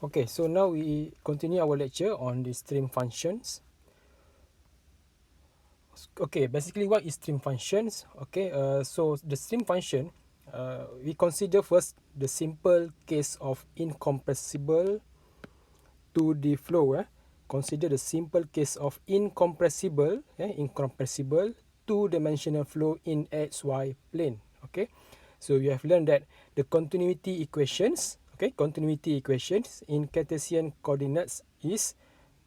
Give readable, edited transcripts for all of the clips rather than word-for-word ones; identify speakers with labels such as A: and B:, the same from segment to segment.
A: Okay, so now we continue our lecture on the stream functions. Okay, basically what is stream functions? Okay, so the stream function, we consider first the simple case of incompressible to the flow. Consider the simple case of incompressible two-dimensional flow in xy plane. Okay, so you have learned that the continuity equations, in Cartesian coordinates is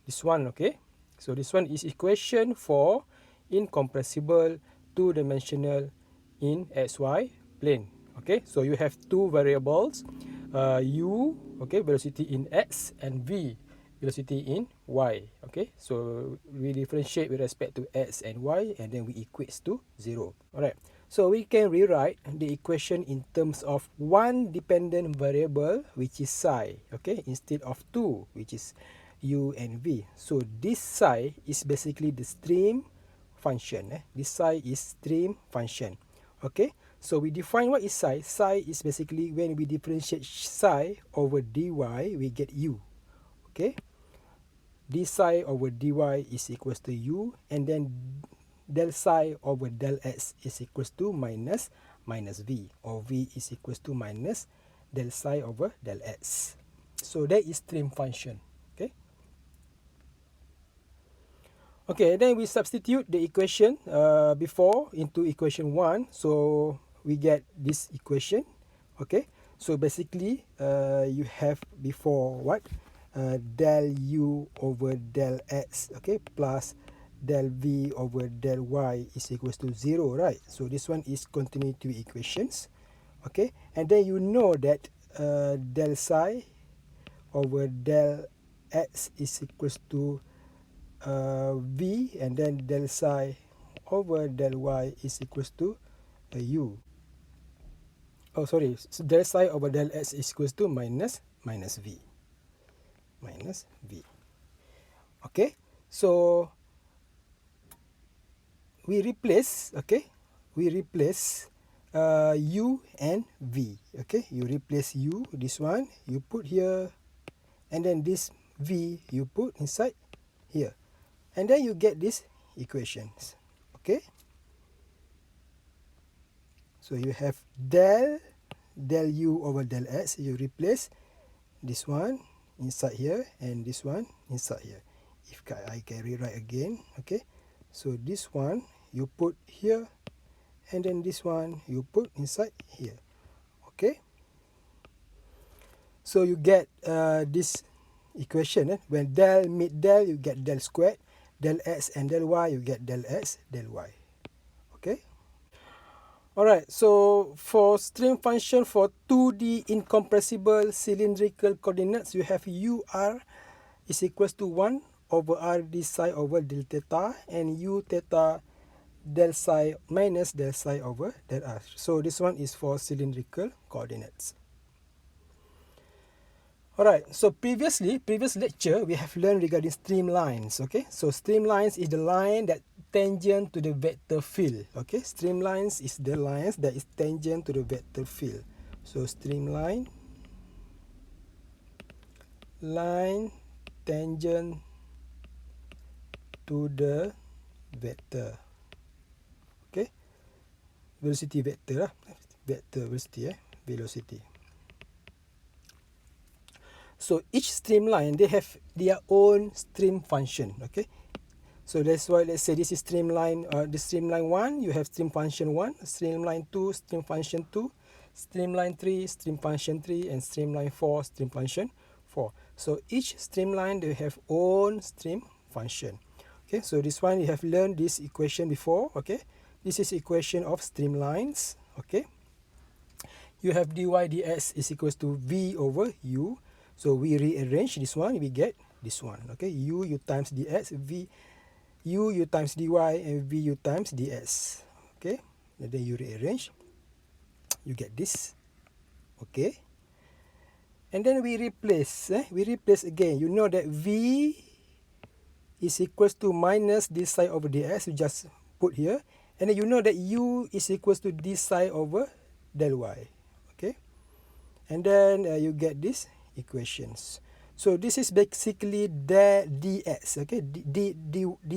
A: this one. Okay, so this one is equation for incompressible two-dimensional in xy plane. Okay, so you have two variables, u, okay, velocity in x, and v, velocity in y. Okay, so we differentiate with respect to x and y, and then we equates to 0. Alright, so we can rewrite the equation in terms of one dependent variable, which is psi, okay, instead of two, which is u and v. So this psi is basically the stream function. This psi is stream function. Okay, so we define what is psi. Psi is basically when we differentiate psi over dy, we get u. Okay, d psi over dy is equals to u, and then del psi over del x is equals to minus v, or v is equals to minus del psi over del x. So that is stream function. Okay. Okay, then we substitute the equation before into equation 1. So we get this equation. Okay, so basically you have before what? Del u over del x, okay, plus del v over del y is equals to 0, right? So this one is continuity equations. Okay, and then you know that del psi over del x is equals to v, and then del psi over del y is equals to u. Oh, sorry. So del psi over del x is equals to minus v. Minus v. Okay. So we replace, okay, we replace u and v. Okay, you replace u, this one you put here, and then this v you put inside here, and then you get these equations. Okay, so you have del u over del x. You replace this one inside here and this one inside here. If I can rewrite again. Okay, so this one you put here, and then this one you put inside here. Okay, so you get this equation. When del meet del, you get del squared. Del x and del y, you get del x, del y. Okay. Alright, so for stream function for 2D incompressible cylindrical coordinates, you have ur is equals to 1 over r d psi over del theta, and u theta del psi minus del psi over del r. So this one is for cylindrical coordinates. Alright, so previous lecture, we have learned regarding streamlines. Okay, so streamlines is the line that tangent to the vector field. Okay, streamlines is the lines that is tangent to the vector field. So streamline, line tangent to the vector. Okay, velocity vector lah, vector velocity velocity. So each streamline, they have their own stream function. Okay, so that's why, let's say this is streamline, the streamline 1, you have stream function 1, streamline 2, stream function 2, streamline 3, stream function 3, and streamline 4, stream function 4. So each streamline, they have own stream function. Okay, so this one you have learned this equation before. Okay, this is equation of streamlines. Okay, you have dy dx is equals to v over u. So we rearrange this one, we get this one. Okay, u times dx, v u times dy, and v times ds. Okay, and then you rearrange, you get this. Okay, and then we replace. We replace again. You know that v is equals to minus d psi over ds. You just put here, and then you know that u is equals to d psi over del y. Okay, and then you get this equations. So this is basically the ds, okay, d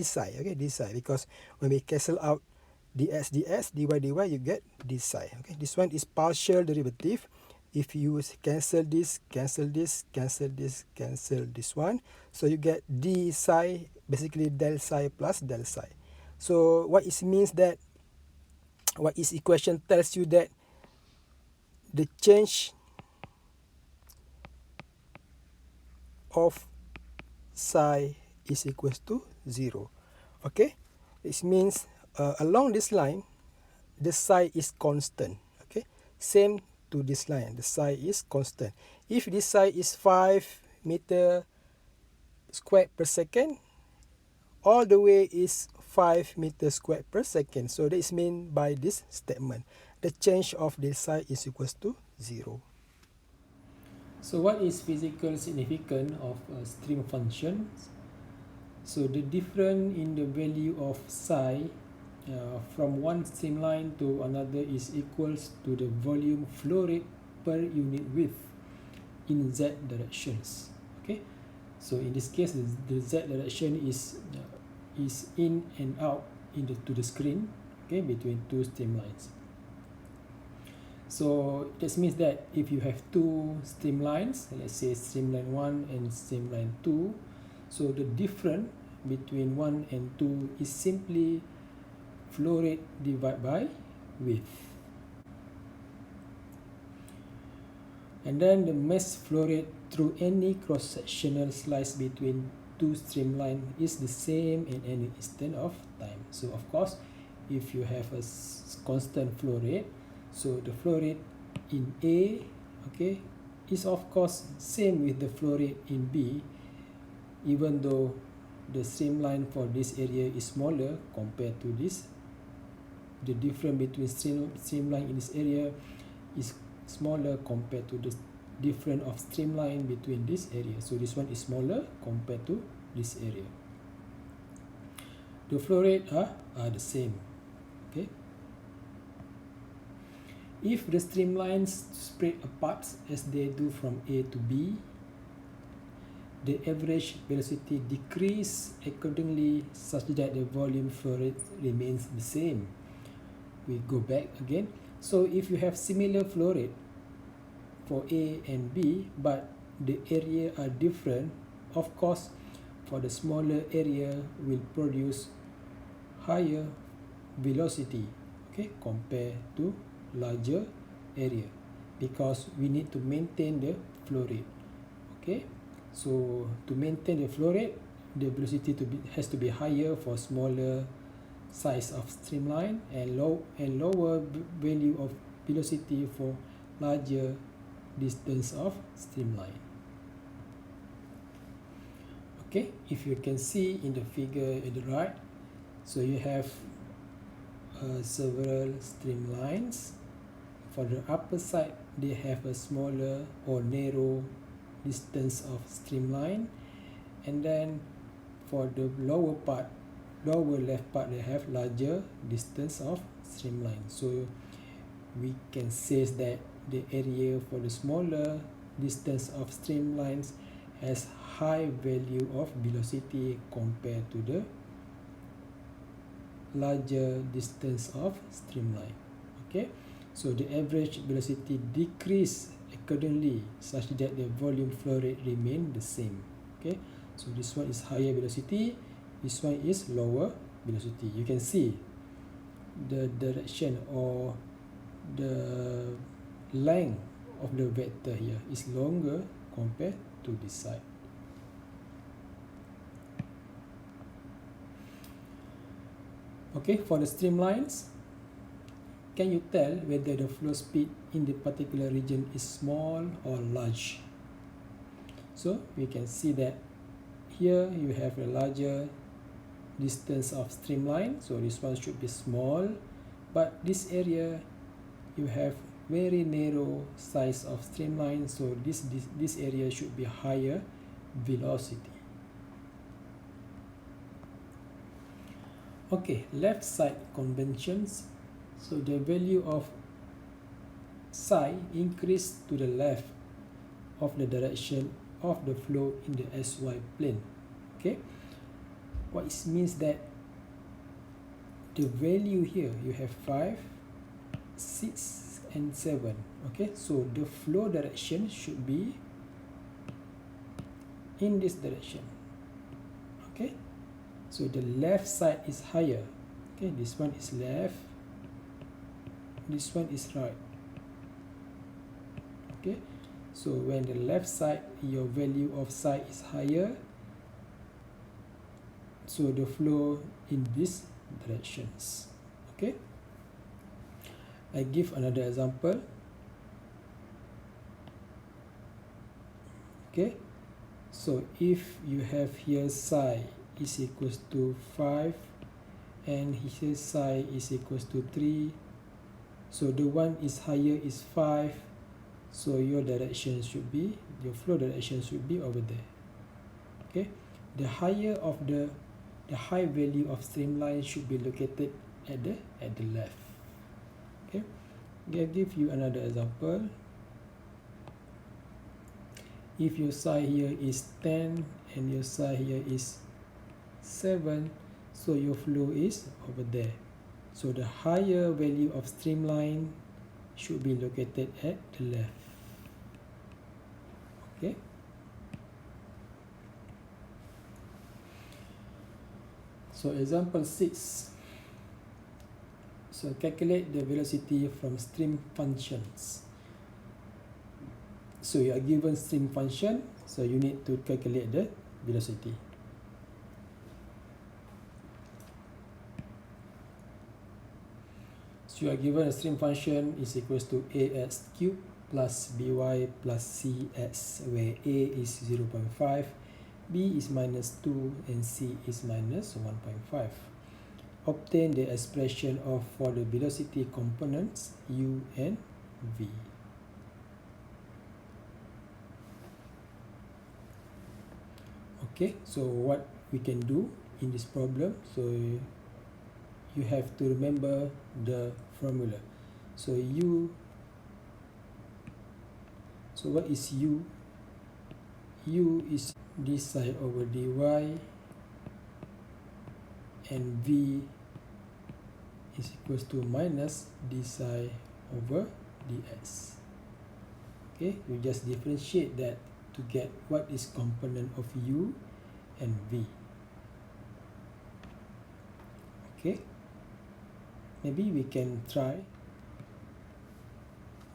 A: psi, okay, d psi, because when we cancel out ds, dy, you get d psi. Okay, this one is partial derivative. If you cancel this, cancel this, cancel this, cancel this one, so you get d psi, basically del psi plus del psi. So what it means that, what is equation tells you that the change of psi is equals to 0. Okay, this means along this line the psi is constant. Okay, same to this line, the psi is constant. If this psi is 5 meter squared per second, all the way is 5 meters squared per second. So that is meant by this statement, the change of the psi is equals to 0.
B: So what is physical significance of a stream function? So the difference in the value of psi from one streamline to another is equals to the volume flow rate per unit width in z directions. Okay, so in this case the z direction is in and out to the screen, okay, between two streamlines. So this means that if you have two streamlines, let's say streamline 1 and streamline 2, so the difference between 1 and 2 is simply flow rate divided by width. And then the mass flow rate through any cross-sectional slice between two streamlines is the same in any instant of time. So of course, if you have a constant flow rate, so the flow rate in A, okay, is of course same with the flow rate in B, even though the streamline for this area is smaller compared to this. The difference between streamline in this area is smaller compared to the difference of streamline between this area. So this one is smaller compared to this area. The flow rate are the same. Okay. If the streamlines spread apart as they do from A to B, the average velocity decrease accordingly such that the volume flow rate remains the same. We go back again. So if you have similar flow rate for A and B, but the area are different, of course, for the smaller area will produce higher velocity, okay, compared to larger area, because we need to maintain the flow rate. Okay, so to maintain the flow rate, the velocity has to be higher for smaller size of streamline and lower value of velocity for larger distance of streamline. Okay, if you can see in the figure at the right, so you have several streamlines. For the upper side, they have a smaller or narrow distance of streamline, and then for the lower left part, they have larger distance of streamline. So we can say that the area for the smaller distance of streamlines has high value of velocity compared to the larger distance of streamline. Okay, so the average velocity decrease accordingly such that the volume flow rate remain the same. Okay, so this one is higher velocity, this one is lower velocity. You can see the direction or the length of the vector here is longer compared to this side. Okay, for the streamlines, can you tell whether the flow speed in the particular region is small or large? So we can see that here you have a larger distance of streamline, so this one should be small, but this area you have very narrow size of streamline, so this area should be higher velocity. Okay, left side conventions. So the value of psi increase to the left of the direction of the flow in the SY plane. Okay, what it means that the value here you have 5, 6 and 7. Okay, so the flow direction should be in this direction. Okay, so the left side is higher. Okay, this one is left, this one is right. Okay, so when the left side, your value of psi is higher, so the flow in these directions. Okay, I give another example. Okay, so if you have here psi is equals to 5 and here psi is equals to 3, so the one is higher is 5, so your direction should be, your flow direction should be over there. Okay, the higher of the high value of streamline should be located at the left. Okay, I'll give you another example. If your psi here is 10 and your psi here is 7, so your flow is over there. So the higher value of streamline should be located at the left. Okay. So example 6. So calculate the velocity from stream functions. So you are given stream function, so you need to calculate the velocity. So you are given a stream function is equals to ax cubed plus by plus cs, where a is 0.5, b is minus 2 and c is minus 1.5. Obtain the expression for the velocity components u and v. Okay, so what we can do in this problem, so you have to remember the formula. So what is u? U is d psi over dy, and v is equals to minus d psi over ds. Okay, we just differentiate that to get what is component of u and v. Okay, maybe we can try.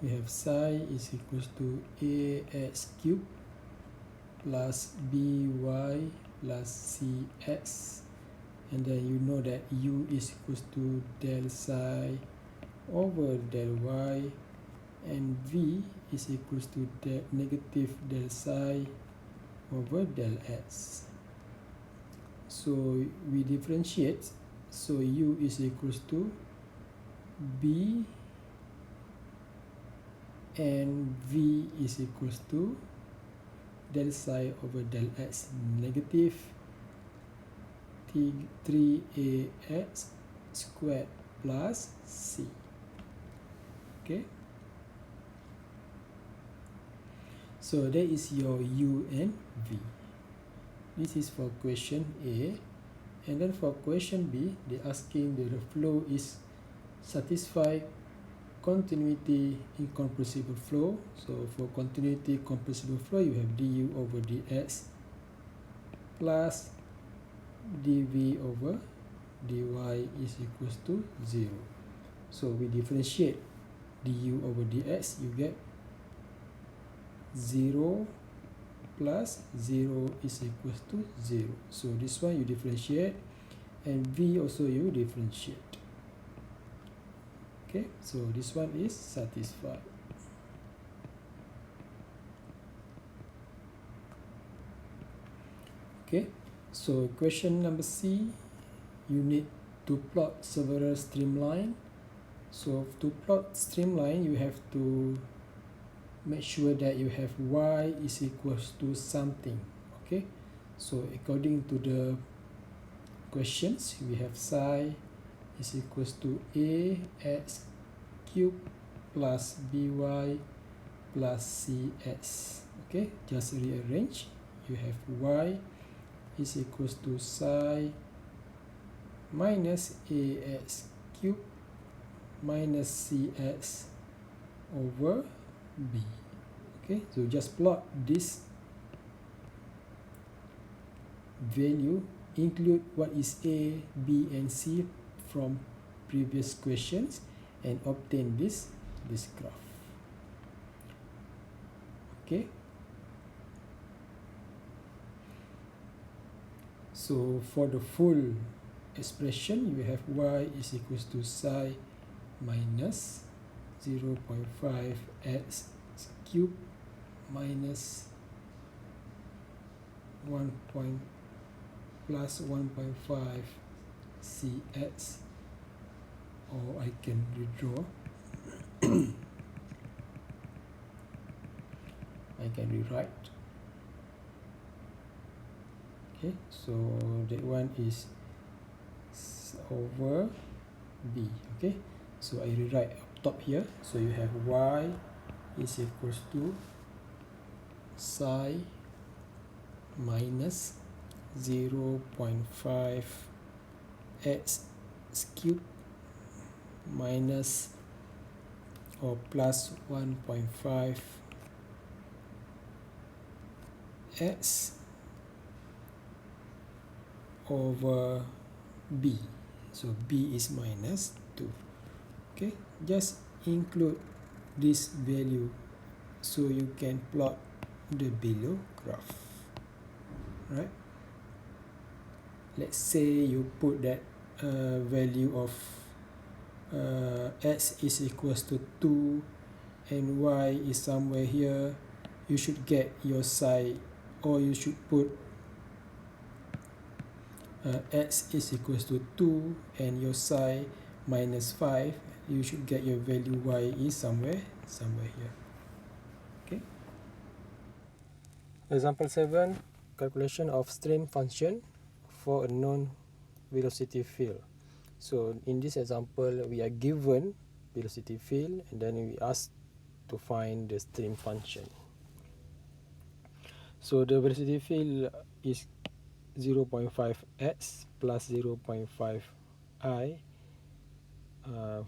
B: We have psi is equals to ax cubed plus by plus cx, and then you know that u is equals to del psi over del y, and v is equals to negative del psi over del x. So we differentiate, so u is equals to b and v is equals to del psi over del x, negative 3ax squared plus c. Okay, so that is your u and v. This is for question A. And then for question B, they're asking that the flow is satisfy continuity incompressible flow. So for continuity compressible flow, you have du over dx plus dv over dy is equals to 0. So we differentiate du over dx, you get 0 plus 0 is equals to 0. So this one you differentiate, and v also you differentiate. Okay, so this one is satisfied. Okay, so question number C, you need to plot several streamline. So to plot streamline, you have to make sure that you have y is equals to something. Okay, so according to the questions, we have psi is equals to ax cubed plus by plus cs. Okay, just rearrange. You have y is equals to psi minus ax cubed minus cx over b. Okay, so just plot this value, include what is a, b and c from previous questions, and obtain this graph. Okay, so for the full expression, you have y is equals to psi minus 0.5 x cubed minus 1 plus 1.5 cx, or I can redraw. I can rewrite. Okay, so that one is over b. Okay, so I rewrite up top here. So you have y is equals to psi minus 0.5 x cubed minus or plus 1.5 x over b. So b is minus 2. Okay, just include this value so you can plot the below graph. Right, let's say you put that value of x is equals to 2 and y is somewhere here. You should get your psi, or you should put x is equals to 2 and your psi minus 5. You should get your value y is somewhere here. Okay.
A: Example 7, calculation of stream function for a known velocity field. So in this example, we are given velocity field and then we asked to find the stream function. So the velocity field is 0.5x plus 0.5i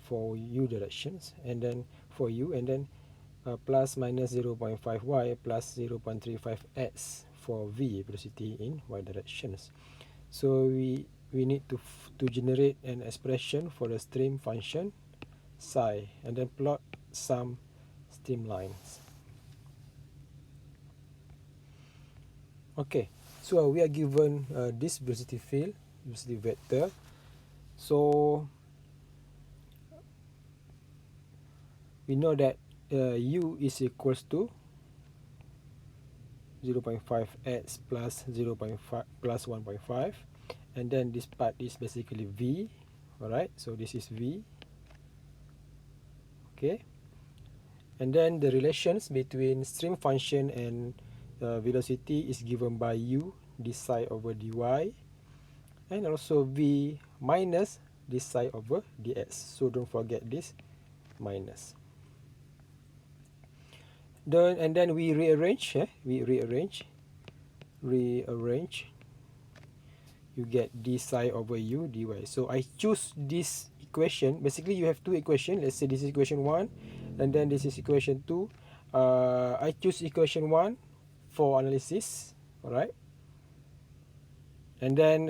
A: for u directions, and then for u, and then plus minus 0.5y plus 0.35x for v velocity in y directions. So we need to generate an expression for the stream function psi and then plot some streamlines. Okay, so we are given this velocity field, velocity vector. So we know that u is equals to 0.5x plus 0.5 plus 1.5, and then this part is basically v. Alright, so this is v. Okay, and then the relations between stream function and velocity is given by u, this psi over dy, and also v minus this psi over dx. So don't forget this minus. And then we rearrange. You get d psi over u dy. So I choose this equation. Basically, you have two equations. Let's say this is equation 1, and then this is equation 2. I choose equation 1 for analysis. Alright. And then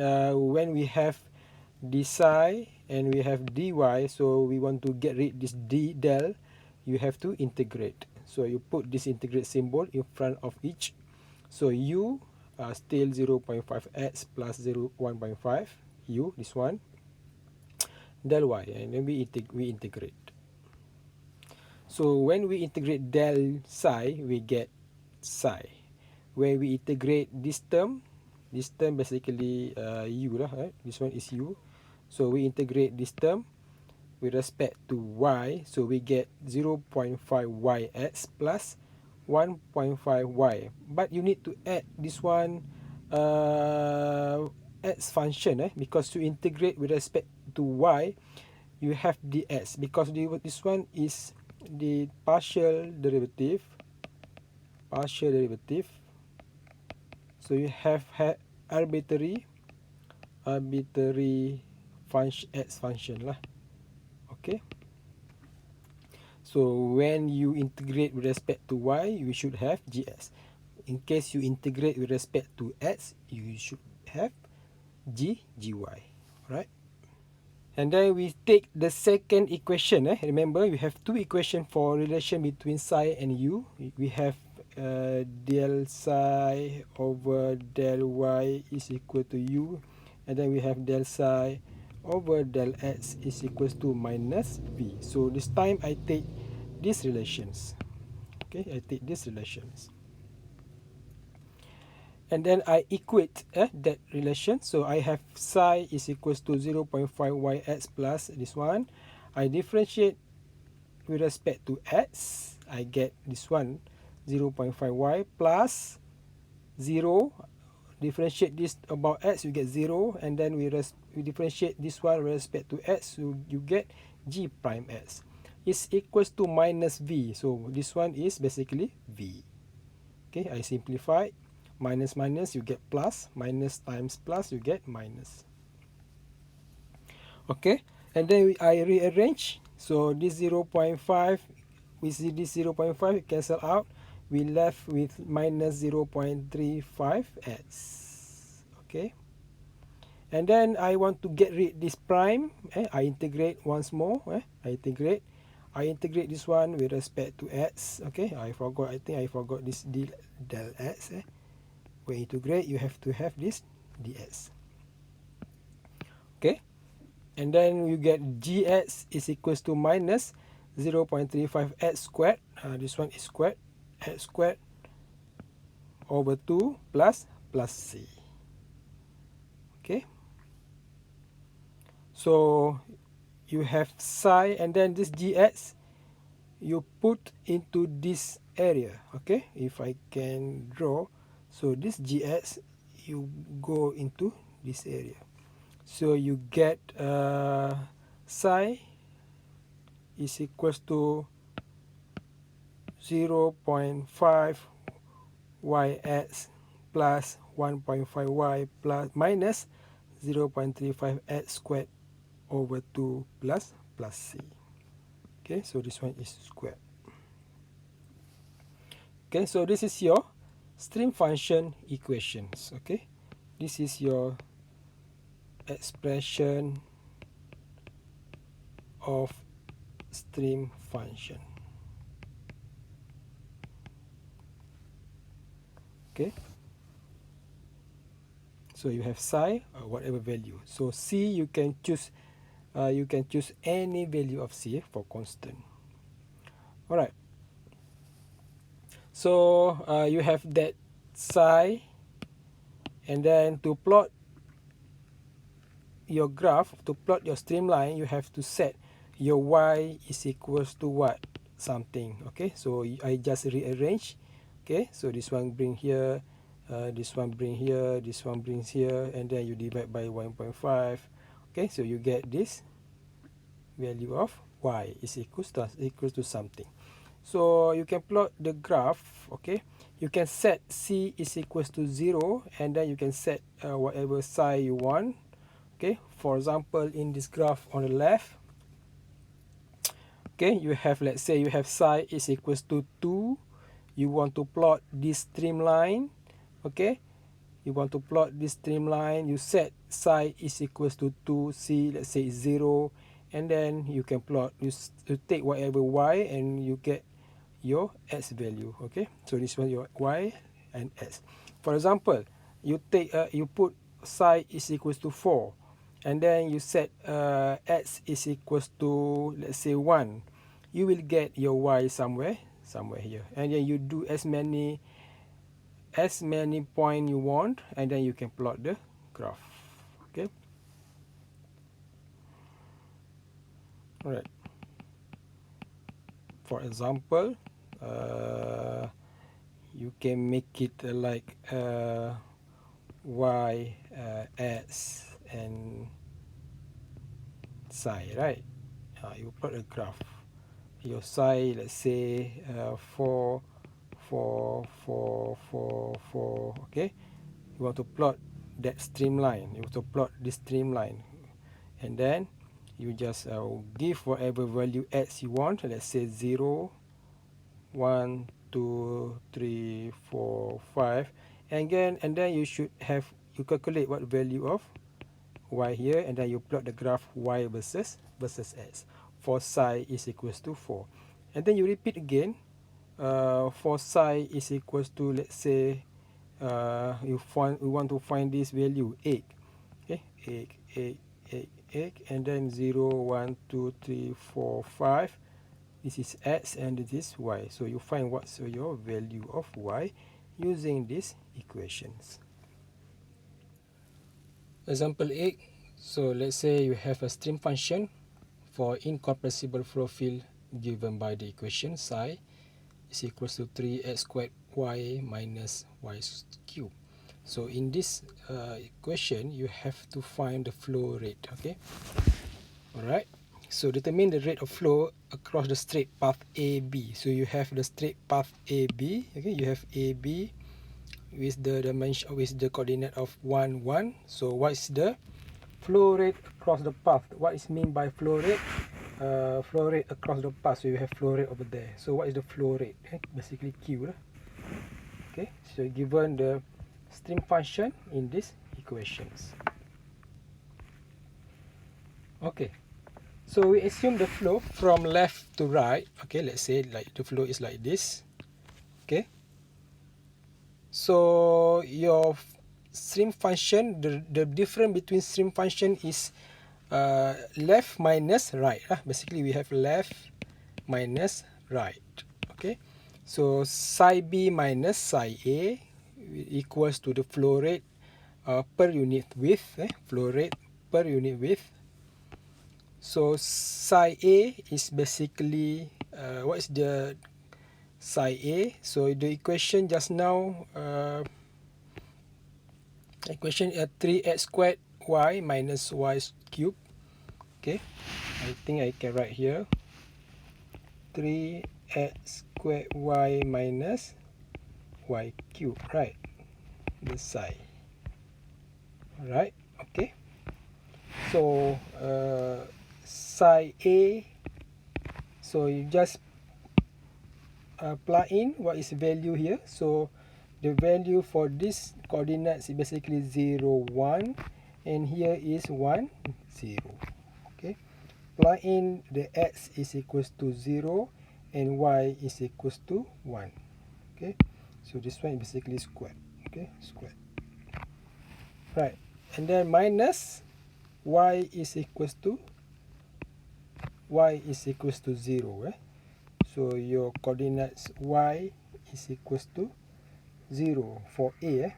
A: when we have d psi and we have dy, so we want to get rid this d del, you have to integrate. So you put this integrate symbol in front of each. So u still 0.5x plus 1.5 u, this one, del y, and then we integrate. So when we integrate del psi, we get psi. When we integrate this term basically u lah, right? This one is u. So we integrate this term with respect to y, so we get 0.5yx plus 1.5y. But you need to add this one x function, because to integrate with respect to y, you have dx, because this one is the partial derivative partial derivative. So you have arbitrary function lah. Okay. So when you integrate with respect to y, you should have gs. In case you integrate with respect to x, you should have gy. Right? And then we take the second equation. Remember, we have two equations for relation between psi and u. We have del psi over del y is equal to u. And then we have del psi over del x is equal to minus v. So this time I take these relations. Okay, I take these relations. And then I equate that relation. So I have psi is equals to 0.5yx plus this one. I differentiate with respect to x. I get this one 0.5y plus 0. Differentiate this about x, you get 0. And then we differentiate this one with respect to x, so you get g prime x is equals to minus v. So this one is basically v. Okay, I simplify. Minus minus, you get plus. Minus times plus, you get minus. Okay, and then I rearrange. So this 0.5 with this 0.5 cancel out. We left with minus 0.35x. Okay, and then I want to get rid this prime. I integrate once more. I integrate this one with respect to x. Okay, I think I forgot this del x. When you integrate, you have to have this ds. Okay, and then you get gx is equals to minus 0.35x squared. This one is squared, x squared over 2 plus c. Okay, so you have psi, and then this gx you put into this area. Okay, if I can draw. So this gx, you go into this area. So you get psi is equals to 0.5yx plus 1.5y plus minus 0.35x squared over 2 plus c. Okay, so this one is squared. Okay, so this is your stream function equations. Okay, this is your expression of stream function. Okay, so you have psi or whatever value. So c, you can choose any value of c for constant. All right, so you have that psi, and then to plot your graph, to plot your streamline, you have to set your y is equals to what, something. Okay, so I just rearrange. Okay, so this one bring here, this one bring here, this one brings here, and then you divide by 1.5. Okay, so you get this value of y is equals to something. So you can plot the graph. Okay, you can set c is equals to 0, and then you can set whatever psi you want. Okay, for example, in this graph on the left, okay, you have, let's say you have psi is equals to 2. You want to plot this streamline. Okay, you want to plot this streamline, you set psi is equals to 2, c, let's say 0, and then you can plot, you take whatever y and you get your s value. Okay, so this one your y and s. For example, you take you put psi is equals to 4, and then you set x is equals to, let's say 1. You will get your y somewhere here, and then you do as many point you want, and then you can plot the graph. Okay, all right, for example, you can make it like y, x and psi, right? You plot a graph. Your psi, let's say 4 okay, you want to plot that streamline, you want to plot this streamline, and then you just give whatever value x you want. Let's say 0, 1, 2, 3, 4, 5, and then you should have, you calculate what value of y here, and then you plot the graph y versus x for psi is equals to 4, and then you repeat again for psi is equals to, let's say we want to find this value 8, okay, 8, and then 0, 1, 2, 3, 4, 5, this is x and this is y. So you find what's your value of y using these equations. Example 8. So let's say you have a stream function for incompressible flow field given by the equation psi is equals to 3x squared y minus y cubed. So in this equation, you have to find the flow rate. Okay, alright. So determine the rate of flow across the straight path AB. So you have the straight path AB. Okay, you have AB with the dimension, with the coordinate of 1, 1. So what is the flow rate across the path? What is mean by flow rate? Flow rate across the path. So you have flow rate over there. So what is the flow rate? Basically Q. Okay, so given the stream function in these equations. Okay, so we assume the flow from left to right. Okay, let's say like the flow is like this. Okay, so your stream function, the difference between stream function is left minus right. Basically we have left minus right. Okay, so psi b minus psi a equals to the flow rate per unit width. Flow rate per unit width. So psi a is basically what is the psi a? So the equation just now, equation 3x squared y minus y cubed. Okay, I think I can write here 3x squared y minus y cubed, right? The psi. Alright, okay. So psi a, so you just plug in what is value here. So the value for this coordinates is basically 0, 1, and here is 1, 0. Okay, plug in the x is equals to 0 and y is equals to 1. Okay, so this one is basically squared. Okay, squared. Right, and then minus y is equals to 0. So your coordinates y is equals to 0 for a.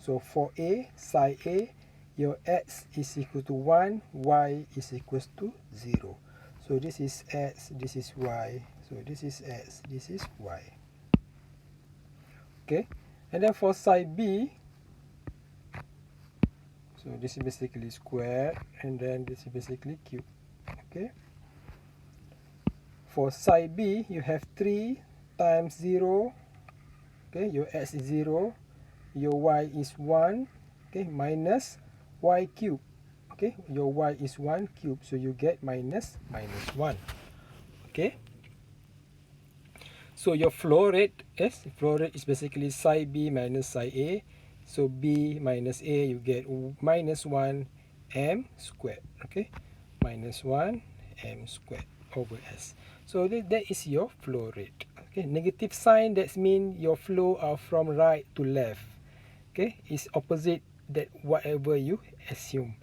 A: So for a, psi a, your x is equal to 1, y is equals to 0. So this is x, this is y. So this is x, this is y. Okay, and then for psi b, so this is basically squared, and then this is basically cube. Okay, for psi b, you have 3 times 0. Okay, your x is 0, your y is 1. Okay, minus y cube. Okay, your y is 1 cube, so you get minus 1. Okay, so your flow rate is basically psi b minus psi a. So b minus a, you get minus 1 m squared. Okay, minus 1 m squared over s. So that is your flow rate. Okay, negative sign, that means your flow are from right to left. Okay, it's opposite that whatever you assume.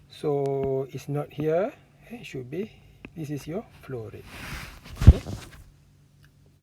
A: So it's not here, it should be, this is your flow rate.